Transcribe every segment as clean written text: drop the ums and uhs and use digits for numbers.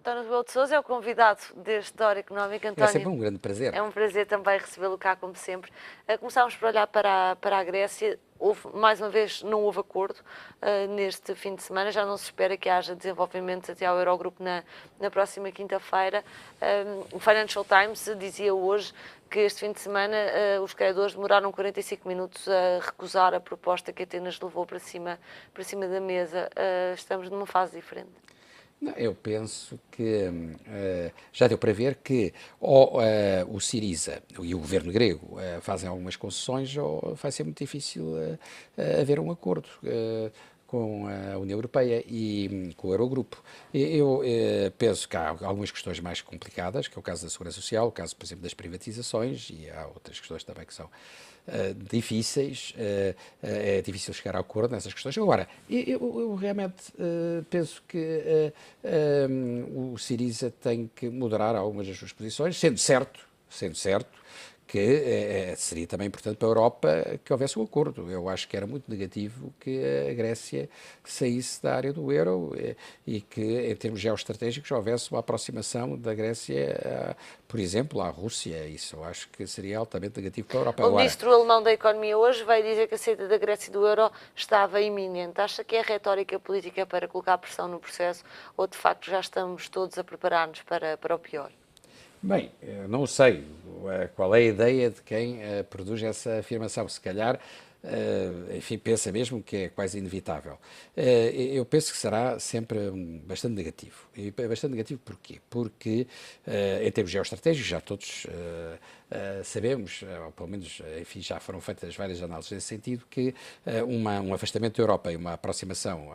António Rebelo de Sousa é o convidado deste Hora Económica. É sempre António, um grande prazer. é um prazer também recebê-lo cá, como sempre. Começámos por olhar para a Grécia. Mais uma vez, não houve acordo neste fim de semana. Já não se espera que haja desenvolvimentos até ao Eurogrupo na próxima quinta-feira. O Financial Times dizia hoje que este fim de semana os credores demoraram 45 minutos a recusar a proposta que Atenas levou para cima da mesa. Estamos numa fase diferente. Não, eu penso que já deu para ver que ou o Syriza e o governo grego fazem algumas concessões ou vai ser muito difícil haver um acordo com a União Europeia e com o Eurogrupo. Eu penso que há algumas questões mais complicadas, que é o caso da segurança social, o caso, por exemplo, das privatizações, e há outras questões também que são difíceis, é difícil chegar a acordo nessas questões. Agora, eu realmente penso que o Syriza tem que moderar algumas das suas posições, sendo certo que seria também importante para a Europa que houvesse um acordo. Eu acho que era muito negativo que a Grécia saísse da área do euro e que, em termos geoestratégicos, houvesse uma aproximação da Grécia, por exemplo, à Rússia. Isso eu acho que seria altamente negativo para a Europa. O ministro alemão da Economia hoje vai dizer que a saída da Grécia do euro estava iminente. Acha que é retórica política para colocar pressão no processo ou, de facto, já estamos todos a preparar-nos para o pior? Bem, não sei qual é a ideia de quem produz essa afirmação. Se calhar, enfim, pensa mesmo que é quase inevitável. Eu penso que será sempre bastante negativo. E bastante negativo porquê? Porque, em termos geoestratégicos, já todos sabemos, ou pelo menos, enfim, já foram feitas várias análises nesse sentido, que um afastamento da Europa e uma aproximação,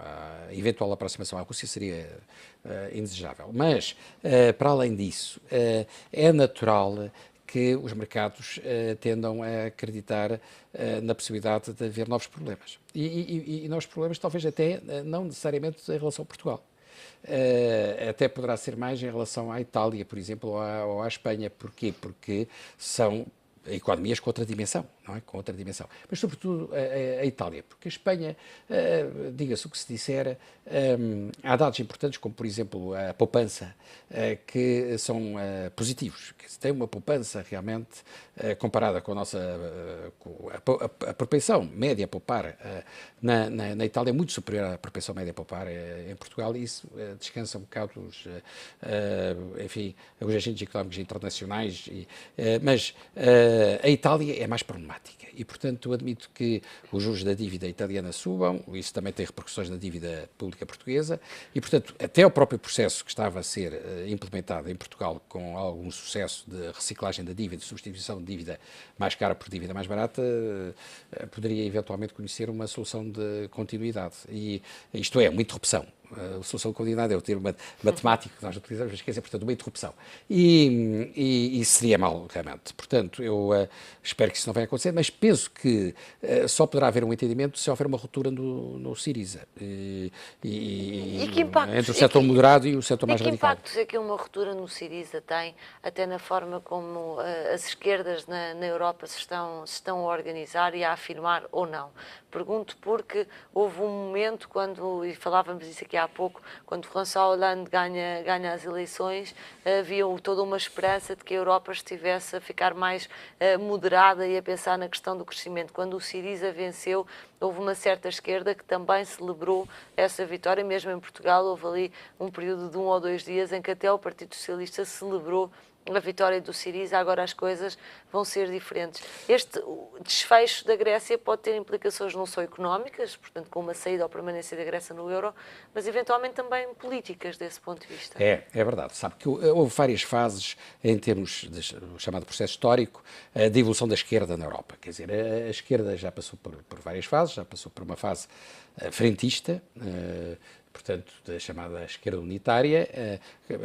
eventual aproximação à Rússia seria indesejável. Mas, para além disso, é natural que os mercados tendam a acreditar na possibilidade de haver novos problemas. E novos problemas talvez até não necessariamente em relação a Portugal. Até poderá ser mais em relação à Itália, por exemplo, ou à Espanha. Porquê? Porque são economias com outra dimensão, não é? Com outra dimensão. Mas, sobretudo, a Itália, porque a Espanha, diga-se o que se disser, há dados importantes, como, por exemplo, a poupança, que são positivos. Que tem uma poupança realmente comparada com a nossa a propensão média a poupar na Itália é muito superior à propensão média a poupar em Portugal, e isso descansa um bocado enfim, os agentes económicos internacionais, mas a Itália é mais problemática e, portanto, admito que os juros da dívida italiana subam, isso também tem repercussões na dívida pública portuguesa e, portanto, até o próprio processo que estava a ser implementado em Portugal com algum sucesso de reciclagem da dívida, de substituição de dívida mais cara por dívida mais barata, poderia eventualmente conhecer uma solução de continuidade. E isto é, uma interrupção. A solução de continuidade é o termo matemático que nós utilizamos, mas quer dizer, portanto, uma interrupção. E seria mau, realmente. Portanto, eu espero que isso não venha acontecer, mas penso que só poderá haver um entendimento se houver uma ruptura no Syriza. E que impactos, entre o setor moderado e o setor mais radical. E que impactos é que uma ruptura no Syriza tem, até na forma como as esquerdas na Europa se estão a organizar e a afirmar ou não? Pergunto porque houve um momento quando, e falávamos isso aqui há pouco, quando François Hollande ganha as eleições, havia toda uma esperança de que a Europa estivesse a ficar mais moderada e a pensar na questão do crescimento. Quando o Syriza venceu, houve uma certa esquerda que também celebrou essa vitória, mesmo em Portugal houve ali um período de 1 ou 2 dias em que até o Partido Socialista celebrou a vitória do Syriza. Agora as coisas vão ser diferentes. Este desfecho da Grécia pode ter implicações não só económicas, portanto com uma saída ou permanência da Grécia no euro, mas eventualmente também políticas desse ponto de vista. É verdade. Sabe que houve várias fases em termos do chamado processo histórico de evolução da esquerda na Europa. Quer dizer, a esquerda já passou por várias fases, já passou por uma fase frentista, portanto, da chamada esquerda unitária.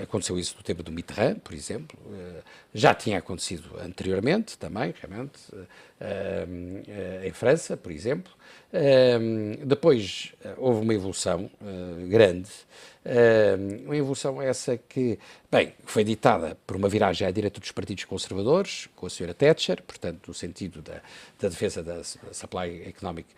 Aconteceu isso no tempo do Mitterrand, por exemplo. Já tinha acontecido anteriormente também, realmente, em França, por exemplo. Depois houve uma evolução grande Uma evolução essa que, bem, foi ditada por uma viragem à direita dos partidos conservadores, com a Sra. Thatcher, portanto, no sentido da defesa da Supply Economic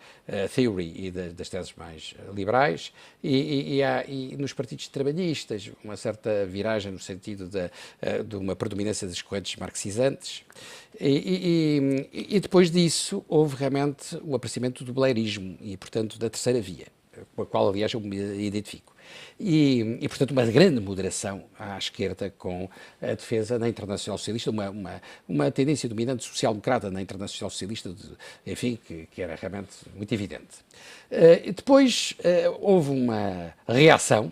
Theory e das teses mais liberais, e nos partidos trabalhistas, uma certa viragem no sentido de uma predominância das correntes marxizantes. E depois disso, houve realmente o aparecimento do blairismo e, portanto, da terceira via, com a qual, aliás, eu me identifico. Portanto, uma grande moderação à esquerda com a defesa na Internacional Socialista, uma tendência dominante social-democrata na Internacional Socialista, enfim, que era realmente muito evidente. Depois houve uma reação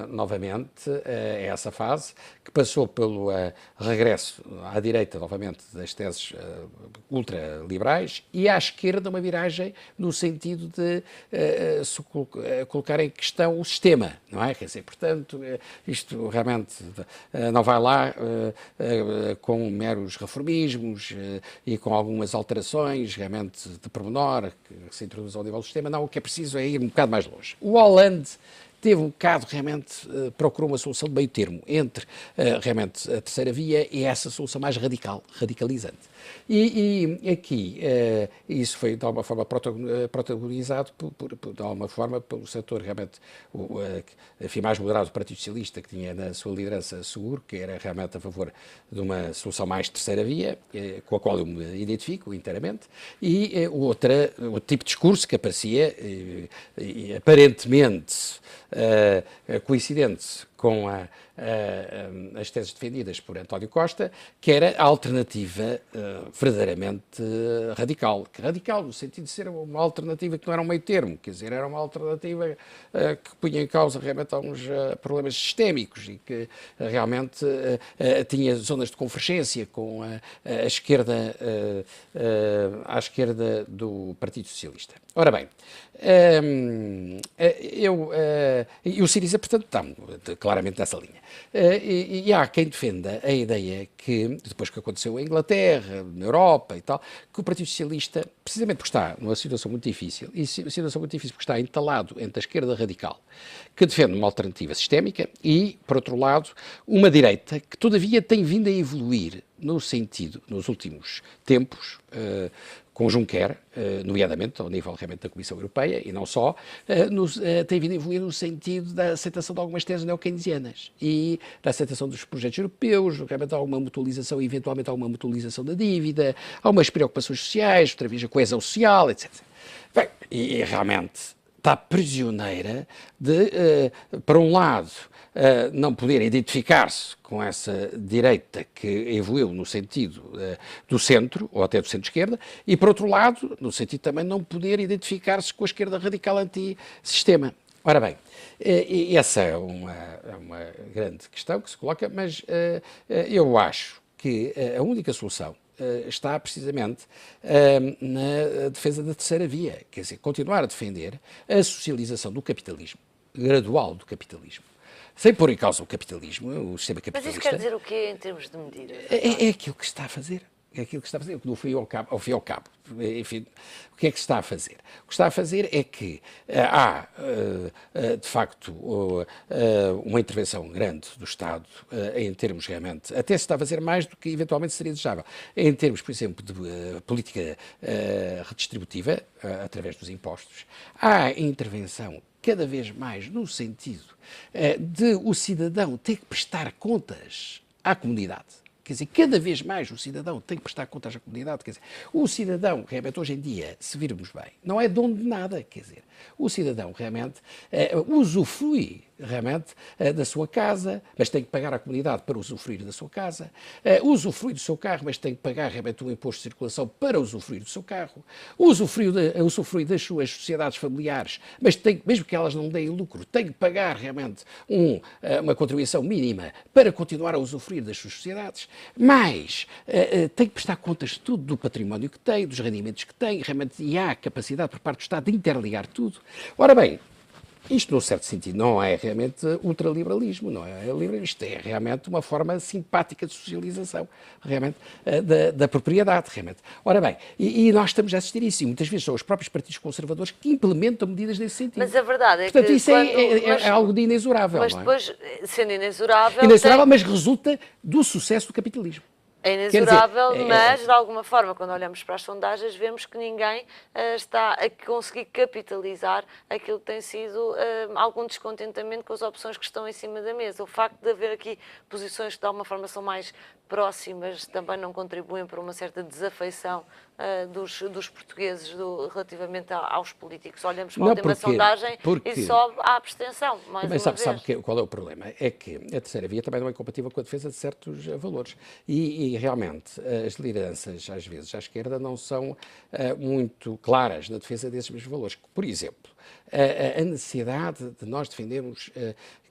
novamente a essa fase, que passou pelo regresso à direita, novamente, das teses ultraliberais e à esquerda uma viragem no sentido de colocar em questão o sistema, não é? Quer dizer, portanto, isto realmente não vai lá com meros reformismos e com algumas alterações realmente de pormenor que se introduzem ao nível do sistema. Não, o que é preciso é ir um bocado mais longe. O Hollande teve um bocado, realmente, procurou uma solução de meio termo entre, realmente, a terceira via e essa solução mais radicalizante. E aqui, isso foi, de alguma forma, protagonizado, de alguma forma, pelo setor, realmente, enfim, mais moderado do Partido Socialista, que tinha na sua liderança Seguro, que era realmente a favor de uma solução mais terceira via, com a qual eu me identifico inteiramente, e outro tipo de discurso que aparecia, aparentemente, coincidente com as teses defendidas por António Costa, que era a alternativa verdadeiramente radical. Radical no sentido de ser uma alternativa que não era um meio termo, quer dizer, era uma alternativa que punha em causa realmente alguns problemas sistémicos e que realmente tinha zonas de convergência com a esquerda, à esquerda do Partido Socialista. Ora bem, e o Syriza, portanto, está claramente nessa linha. E há quem defenda a ideia que, depois que aconteceu em Inglaterra, na Europa e tal, que o Partido Socialista, precisamente porque está numa situação muito difícil, e situação muito difícil porque está entalado entre a esquerda radical, que defende uma alternativa sistémica, e, por outro lado, uma direita que, todavia, tem vindo a evoluir no sentido, nos últimos tempos, com Juncker, nomeadamente ao nível realmente da Comissão Europeia, e não só, tem vindo a evoluir no sentido da aceitação de algumas teses neo-keynesianas e da aceitação dos projetos europeus, realmente há alguma mutualização, eventualmente há uma mutualização da dívida, há umas preocupações sociais, outra vez a coesão social, etc. Bem, e realmente está prisioneira de, por um lado, não poder identificar-se com essa direita que evoluiu no sentido do centro, ou até do centro-esquerda, e, por outro lado, no sentido também não poder identificar-se com a esquerda radical antissistema. Ora bem, essa é uma grande questão que se coloca, mas eu acho que a única solução está precisamente na defesa da terceira via, quer dizer, continuar a defender a socialização do capitalismo, gradual do capitalismo, sem pôr em causa o capitalismo, o sistema capitalista. Mas isso quer dizer o quê em termos de medidas? É aquilo que se está a fazer. É aquilo que se está a fazer, no fim ao cabo. Enfim, o que é que se está a fazer? O que se está a fazer é que há, de facto, uma intervenção grande do Estado em termos realmente, até se está a fazer mais do que eventualmente seria desejável, em termos, por exemplo, de política redistributiva, através dos impostos. Há intervenção cada vez mais no sentido de o cidadão ter que prestar contas à comunidade. Quer dizer, cada vez mais o cidadão tem que prestar contas à comunidade. Quer dizer, o cidadão, realmente, hoje em dia, se virmos bem, não é dono de nada. Quer dizer, o cidadão, realmente, usufrui, realmente, da sua casa, mas tem que pagar à comunidade para usufruir da sua casa. Usufrui do seu carro, mas tem que pagar, realmente, um imposto de circulação para usufruir do seu carro. Usufrui das suas sociedades familiares, mas mesmo que elas não deem lucro, tem que pagar, realmente, uma contribuição mínima para continuar a usufruir das suas sociedades. Mas tem que prestar contas de tudo, do património que tem, dos rendimentos que tem, realmente, e há capacidade por parte do Estado de interligar tudo. Ora bem, Isto, num certo sentido, não é realmente ultraliberalismo, não é liberalismo, isto é realmente uma forma simpática de socialização, realmente, da propriedade, realmente. Ora bem, e nós estamos a assistir a isso, e muitas vezes são os próprios partidos conservadores que implementam medidas nesse sentido. Mas a verdade é Portanto, que... isso é algo de inexorável, mas não é? depois, sendo inexorável... Inexorável, mas resulta do sucesso do capitalismo. É inexorável, mas, de alguma forma, quando olhamos para as sondagens, vemos que ninguém está a conseguir capitalizar aquilo que tem sido algum descontentamento com as opções que estão em cima da mesa. O facto de haver aqui posições que, de alguma forma, são mais próximas, também não contribuem para uma certa desafeição dos portugueses relativamente aos políticos. Olhamos para a última sondagem e sobe a abstenção, mais uma vez. Sabe qual é o problema? É que a terceira via também não é compatível com a defesa de certos valores. E realmente as lideranças, às vezes, à esquerda, não são muito claras na defesa desses mesmos valores. Por exemplo, a necessidade de nós defendermos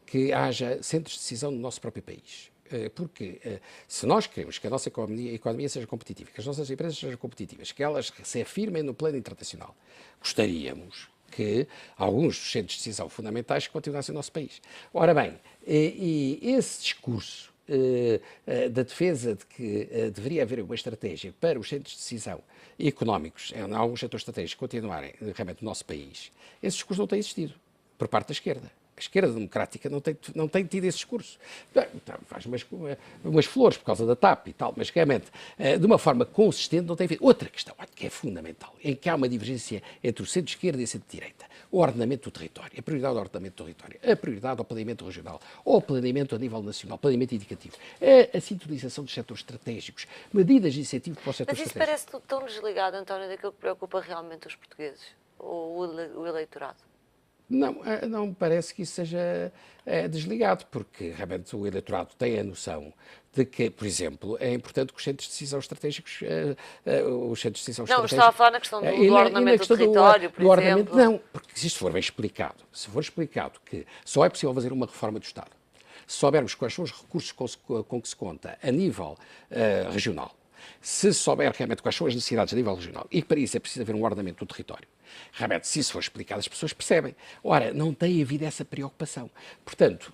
que haja centros de decisão no nosso próprio país. Porque se nós queremos que a nossa economia seja competitiva, que as nossas empresas sejam competitivas, que elas se afirmem no plano internacional, gostaríamos que alguns dos centros de decisão fundamentais continuassem no nosso país. Ora bem, e esse discurso da defesa de que deveria haver uma estratégia para os centros de decisão económicos, em alguns setores estratégicos, continuarem realmente no nosso país, esse discurso não tem existido por parte da esquerda. A esquerda democrática não tem tido esse discurso. Faz umas flores por causa da TAP e tal, mas realmente, de uma forma consistente, não tem feito. Outra questão, que é fundamental, em que há uma divergência entre o centro-esquerda e o centro-direita. O ordenamento do território, a prioridade ao ordenamento do território, a prioridade ao planeamento regional, ou ao planeamento a nível nacional, planeamento indicativo, a sintonização dos setores estratégicos, medidas de incentivo para os setores estratégicos. Mas isso parece tão desligado, António, daquilo que preocupa realmente os portugueses, ou o eleitorado. Não me parece que isso seja desligado, porque realmente o eleitorado tem a noção de que, por exemplo, é importante que os centros de decisão estratégicos... Não, estava a falar na questão do ordenamento do território, por exemplo. Não, porque se isto for bem explicado, se for explicado que só é possível fazer uma reforma do Estado, se soubermos quais são os recursos com que se conta a nível regional, se souber realmente quais são as necessidades a nível regional e que para isso é preciso haver um ordenamento do território, realmente, se isso for explicado, as pessoas percebem. Ora, não tem havido essa preocupação. Portanto,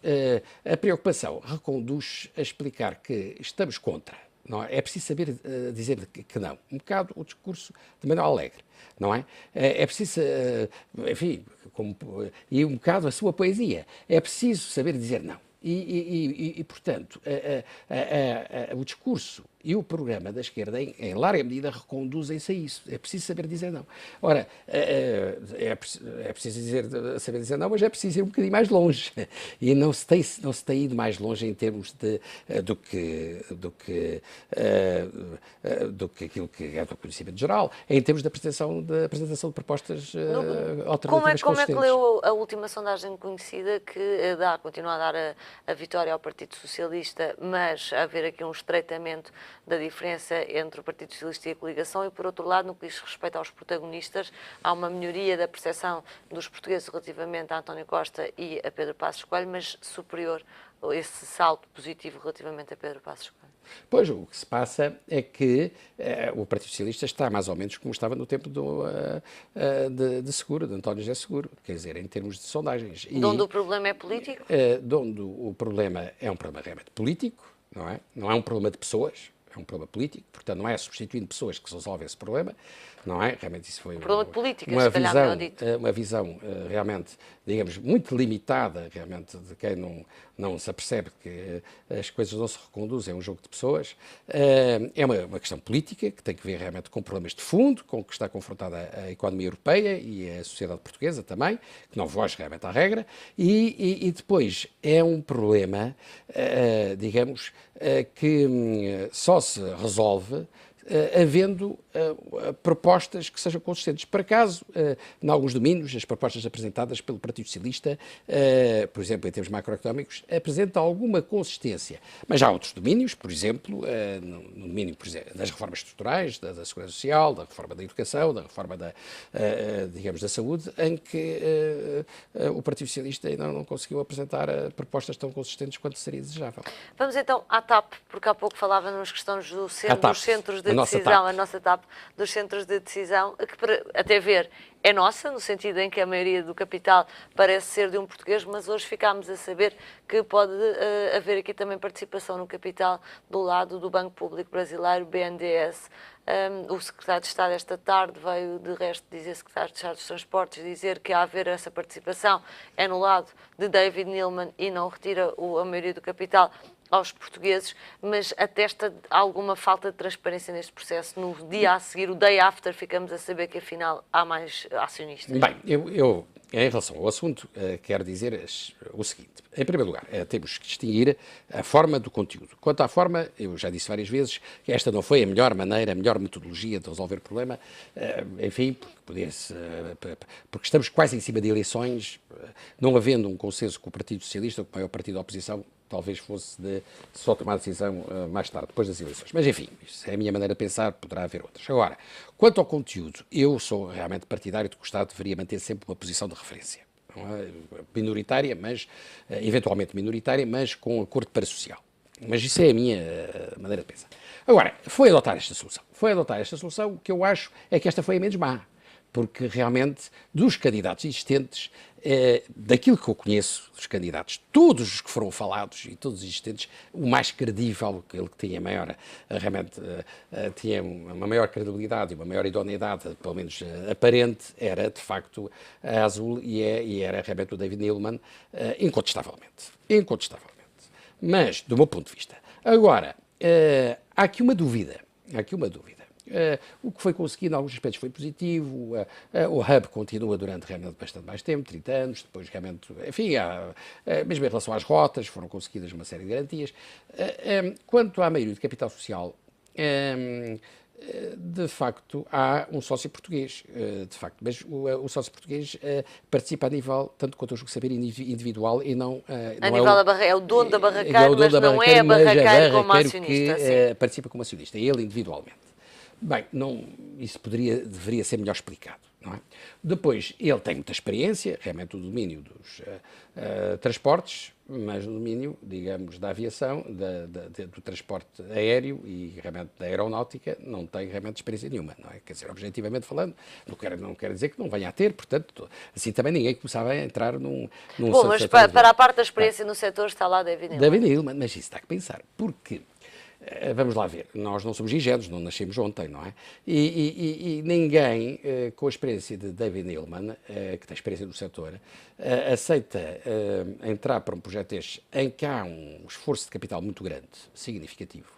a preocupação reconduz a explicar que estamos contra. Não é? É preciso saber dizer que não. Um bocado o discurso de Manuel Alegre, não é? É preciso, enfim, e um bocado a sua poesia. É preciso saber dizer não. Portanto, o discurso e o programa da esquerda, em larga medida, reconduzem-se a isso. É preciso saber dizer não. Ora, é preciso saber dizer não, mas é preciso ir um bocadinho mais longe. E não se tem ido mais longe em termos do que aquilo que é do conhecimento geral, em termos da apresentação de propostas alternativas consistentes. Como é que leu a última sondagem conhecida que continua a dar a vitória ao Partido Socialista, mas a haver aqui um estreitamento da diferença entre o Partido Socialista e a coligação e, por outro lado, no que diz respeito aos protagonistas, há uma melhoria da percepção dos portugueses relativamente a António Costa e a Pedro Passos Coelho, mas superior a esse salto positivo relativamente a Pedro Passos Coelho. Pois, o que se passa é que o Partido Socialista está mais ou menos como estava no tempo de Seguro, de António José Seguro, quer dizer, em termos de sondagens. Onde o problema é político? Onde o problema é um problema realmente político, não é? Não é um problema de pessoas, é um problema político, portanto não é substituindo pessoas que se resolve esse problema, não é? Realmente isso foi uma visão realmente, digamos, muito limitada, realmente, de quem não se apercebe que as coisas não se reconduzem a um jogo de pessoas. É uma questão política que tem que ver realmente com problemas de fundo, com que está confrontada a economia europeia e a sociedade portuguesa também, que não foge realmente à regra, e depois é um problema, digamos, que só se resolve havendo propostas que sejam consistentes. Por acaso, em alguns domínios, as propostas apresentadas pelo Partido Socialista, por exemplo, em termos macroeconómicos, apresentam alguma consistência. Mas há outros domínios, por exemplo, no domínio das reformas estruturais, da Segurança Social, da reforma da educação, da reforma digamos, da saúde, em que o Partido Socialista ainda não conseguiu apresentar propostas tão consistentes quanto seria desejável. Vamos então à TAP, porque há pouco falávamos questões dos centros de decisão, a nossa TAP, dos centros de decisão, que até ver é nossa, no sentido em que a maioria do capital parece ser de um português, mas hoje ficámos a saber que pode haver aqui também participação no capital do lado do Banco Público Brasileiro, BNDES. O secretário de Estado esta tarde veio, de resto, dizer, secretário de Estado dos Transportes, dizer que a haver essa participação é no lado de David Neeleman e não retira a maioria do capital aos portugueses, mas atesta alguma falta de transparência neste processo. No dia a seguir, o day after, ficamos a saber que afinal há mais acionistas. Bem, eu em relação ao assunto, quero dizer o seguinte. Em primeiro lugar, temos que distinguir a forma do conteúdo. Quanto à forma, eu já disse várias vezes que esta não foi a melhor maneira, a melhor metodologia de resolver o problema, enfim, porque estamos quase em cima de eleições, não havendo um consenso com o Partido Socialista, com o maior partido da oposição, talvez fosse de só tomar decisão mais tarde, depois das eleições. Mas, enfim, isso é a minha maneira de pensar, poderá haver outras. Agora, quanto ao conteúdo, eu sou realmente partidário de que o Estado deveria manter sempre uma posição de referência. Não é? Minoritária, mas, eventualmente minoritária, mas com acordo para social. Mas isso é a minha maneira de pensar. Agora, foi adotar esta solução. Foi adotar esta solução, o que eu acho é que esta foi a menos má. Porque realmente, dos candidatos existentes, daquilo que eu conheço dos candidatos, todos os que foram falados e todos os existentes, o mais credível, aquele que tinha maior, realmente tinha uma maior credibilidade e uma maior idoneidade, pelo menos aparente, era de facto a Azul e era realmente o David Neeleman, incontestavelmente. Incontestavelmente. Mas, do meu ponto de vista. Agora, há aqui uma dúvida. Há aqui uma dúvida. O que foi conseguido, em alguns aspectos, foi positivo. O Hub continua durante realmente bastante mais tempo, 30 anos. Depois, realmente, enfim, mesmo em relação às rotas, foram conseguidas uma série de garantias. Quanto à maioria de capital social, de facto, há um sócio português, de facto, mas o sócio português participa a nível, tanto quanto eu julgo saber, individual e não... A nível da barraqueira, é o dono da barraqueira, mas não é a barraqueira como acionista. Que participa como acionista, ele individualmente. Bem, isso deveria ser melhor explicado, não é? Depois, ele tem muita experiência, realmente o domínio dos transportes, mas no domínio, digamos, da aviação, do transporte aéreo e realmente da aeronáutica, não tem realmente experiência nenhuma, não é? Quer dizer, objetivamente falando, não quero dizer que não venha a ter, portanto, assim também ninguém começava a entrar num Bom, mas para a parte da experiência no setor está lá David Neeleman. David Neeleman, mas isso está a pensar, porque... Vamos lá ver, nós não somos ingênuos, não nascemos ontem, não é? E ninguém com a experiência de David Neeleman, que tem experiência do setor, aceita entrar para um projeto deste em que há um esforço de capital muito grande, significativo,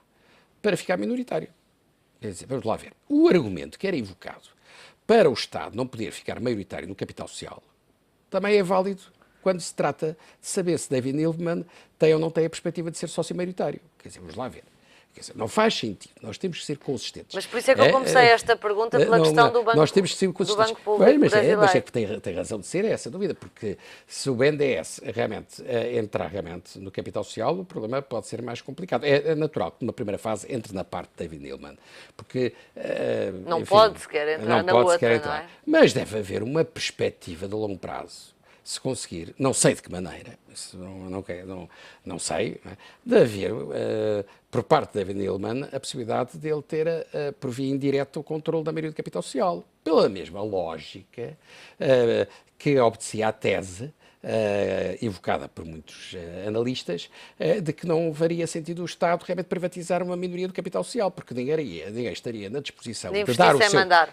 para ficar minoritário. Quer dizer, vamos lá ver. O argumento que era invocado para o Estado não poder ficar maioritário no capital social também é válido quando se trata de saber se David Neeleman tem ou não tem a perspectiva de ser sócio maioritário. Quer dizer, vamos lá ver. Quer dizer, não faz sentido, nós temos que ser consistentes. Mas por isso é que eu comecei esta pergunta pela questão do Banco, nós temos que ser consistentes. Do Banco Público Brasileiro. Mas é que tem razão de ser essa dúvida, porque se o BNDES realmente entrar realmente no capital social, o problema pode ser mais complicado. É natural que numa primeira fase entre na parte de David Neeleman, porque... não enfim, pode sequer entrar na outra, não é? Mas deve haver uma perspectiva de longo prazo, se conseguir, não sei de que maneira, não sei, de haver, por parte de David Neeleman, a possibilidade de ele ter, por via indireta, o controle da maioria do capital social. Pela mesma lógica que obedecia à tese, evocada por muitos analistas, de que não faria sentido o Estado realmente privatizar uma minoria do capital social, porque ninguém estaria na disposição de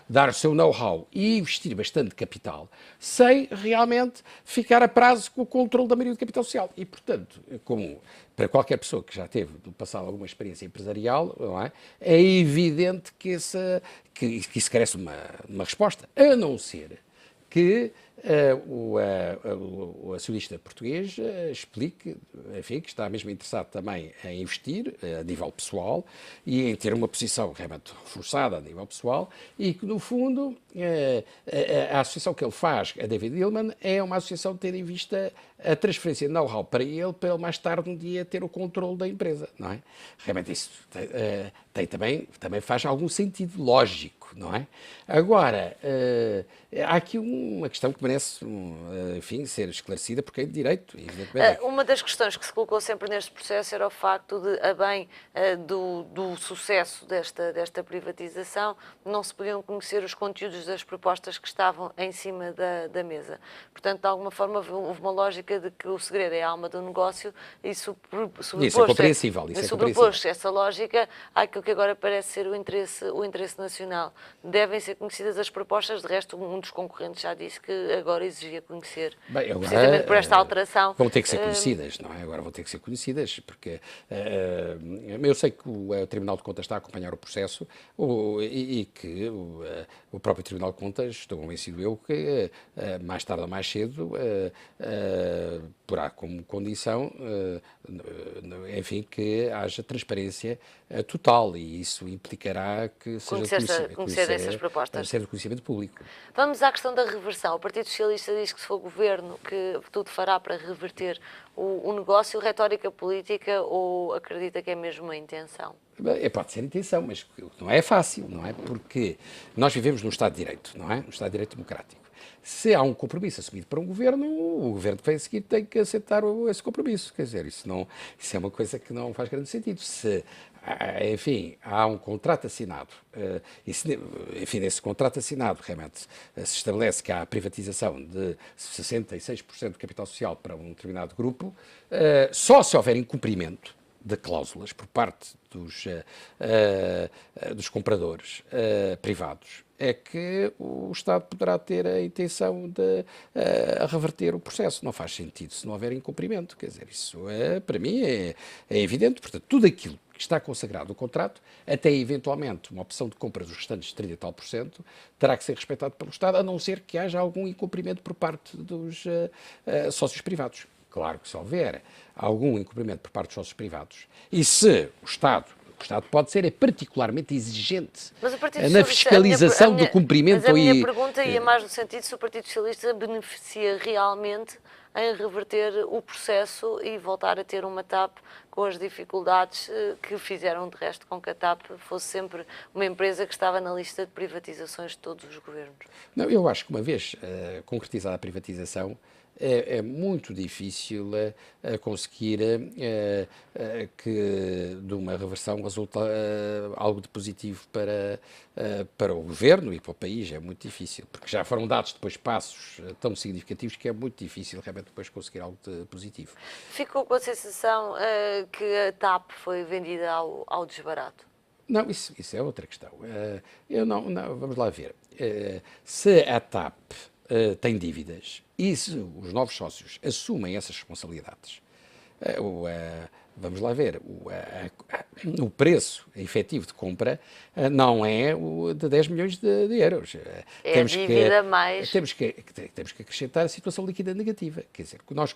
dar o seu know-how e investir bastante capital, sem realmente ficar a prazo com o controle da maioria do capital social. E, portanto, como para qualquer pessoa que já teve no passado alguma experiência empresarial, não é? É evidente que isso carece uma resposta, a não ser que o acionista português explique, enfim, que está mesmo interessado também em investir a nível pessoal e em ter uma posição realmente reforçada a nível pessoal e que, no fundo, a associação que ele faz a David Neeleman é uma associação tendo em vista a transferência de know-how para ele mais tarde um dia ter o controle da empresa, não é? Realmente isso também faz algum sentido lógico, não é? Agora, há aqui uma questão que merece, enfim, ser esclarecida por quem de direito, evidentemente. Uma das questões que se colocou sempre neste processo era o facto de, a bem do sucesso desta privatização, não se podiam conhecer os conteúdos das propostas que estavam em cima da mesa. Portanto, de alguma forma, houve uma lógica de que o segredo é a alma do negócio e Isso é compreensível. sobrepôs-se essa lógica àquilo que agora parece ser o interesse nacional. Devem ser conhecidas as propostas, de resto, um dos concorrentes já disse que agora exigia conhecer, Bem, agora, precisamente por esta alteração. Vão ter que ser conhecidas, não é? Agora vão ter que ser conhecidas, porque eu sei que o Tribunal de Contas está a acompanhar o processo e que o próprio Tribunal de Contas, estou convencido eu, que mais tarde ou mais cedo porá como condição, enfim, que haja transparência total e isso implicará que seja conhecer essas propostas. Ser de conhecimento público. Vamos à questão da reversão. O Partido Socialista diz que se for o governo que tudo fará para reverter o negócio, retórica política, ou acredita que é mesmo uma intenção? Pode ser intenção, mas não é fácil, não é? Porque nós vivemos num Estado de Direito, não é? Um Estado de Direito democrático. Se há um compromisso assumido por um governo, o governo que vem a seguir tem que aceitar esse compromisso. Quer dizer, isso é uma coisa que não faz grande sentido. Se, enfim, há um contrato assinado, enfim, nesse contrato assinado realmente se estabelece que há a privatização de 66% do capital social para um determinado grupo, só se houver incumprimento de cláusulas por parte dos compradores privados, é que o Estado poderá ter a intenção de reverter o processo. Não faz sentido se não houver incumprimento. Quer dizer, isso para mim é evidente. Portanto, tudo aquilo que está consagrado no contrato, até eventualmente uma opção de compra dos restantes 30 e tal por cento, terá que ser respeitado pelo Estado, a não ser que haja algum incumprimento por parte dos sócios privados. Claro que se houver algum incumprimento por parte dos sócios privados e se o Estado pode ser particularmente exigente na fiscalização do cumprimento. Mas a minha pergunta ia mais no sentido se o Partido Socialista beneficia realmente em reverter o processo e voltar a ter uma TAP com as dificuldades que fizeram de resto com que a TAP fosse sempre uma empresa que estava na lista de privatizações de todos os governos. Não, eu acho que uma vez concretizada a privatização, é muito difícil conseguir que de uma reversão resulte algo de positivo para o governo e para o país. É muito difícil, porque já foram dados depois passos tão significativos que é muito difícil realmente depois conseguir algo de positivo. Ficou com a sensação que a TAP foi vendida ao desbarato? Não, isso é outra questão. Vamos lá ver. Se a TAP tem dívidas e se os novos sócios assumem essas responsabilidades, vamos lá ver, o preço efetivo de compra não é o de 10 milhões de euros. É a dívida mais... Temos que acrescentar a situação líquida negativa. Quer dizer, nós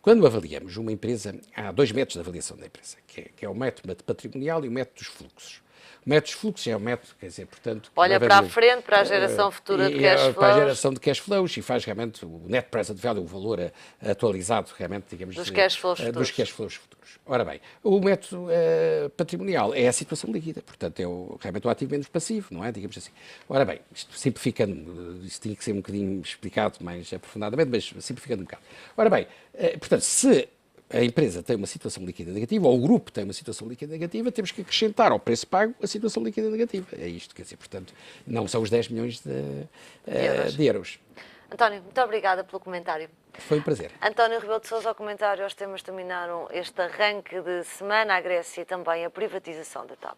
quando avaliamos uma empresa, há dois métodos de avaliação da empresa, que é o método patrimonial e o método dos fluxos. O método dos fluxos é o método, quer dizer, portanto... Olha para a frente, para a geração futura de cash flows. Para a geração de cash flows e faz realmente o net present value, o valor atualizado, realmente, digamos... Dos cash flows futuros. Dos cash flows futuros. Ora bem, o método patrimonial é a situação líquida, portanto, é realmente o ativo menos passivo, não é? Digamos assim. Ora bem, isto simplificando, isto tinha que ser um bocadinho explicado mais aprofundadamente, mas simplificando um bocado. Ora bem, portanto, se a empresa tem uma situação líquida negativa, ou o grupo tem uma situação líquida negativa, temos que acrescentar ao preço pago a situação líquida negativa. É isto, quer dizer, portanto, não são os 10 milhões de euros. António, muito obrigada pelo comentário. Foi um prazer. António Rebelo de Sousa, ao comentário. Os temas terminaram este arranque de semana, a Grécia e também a privatização da TAP.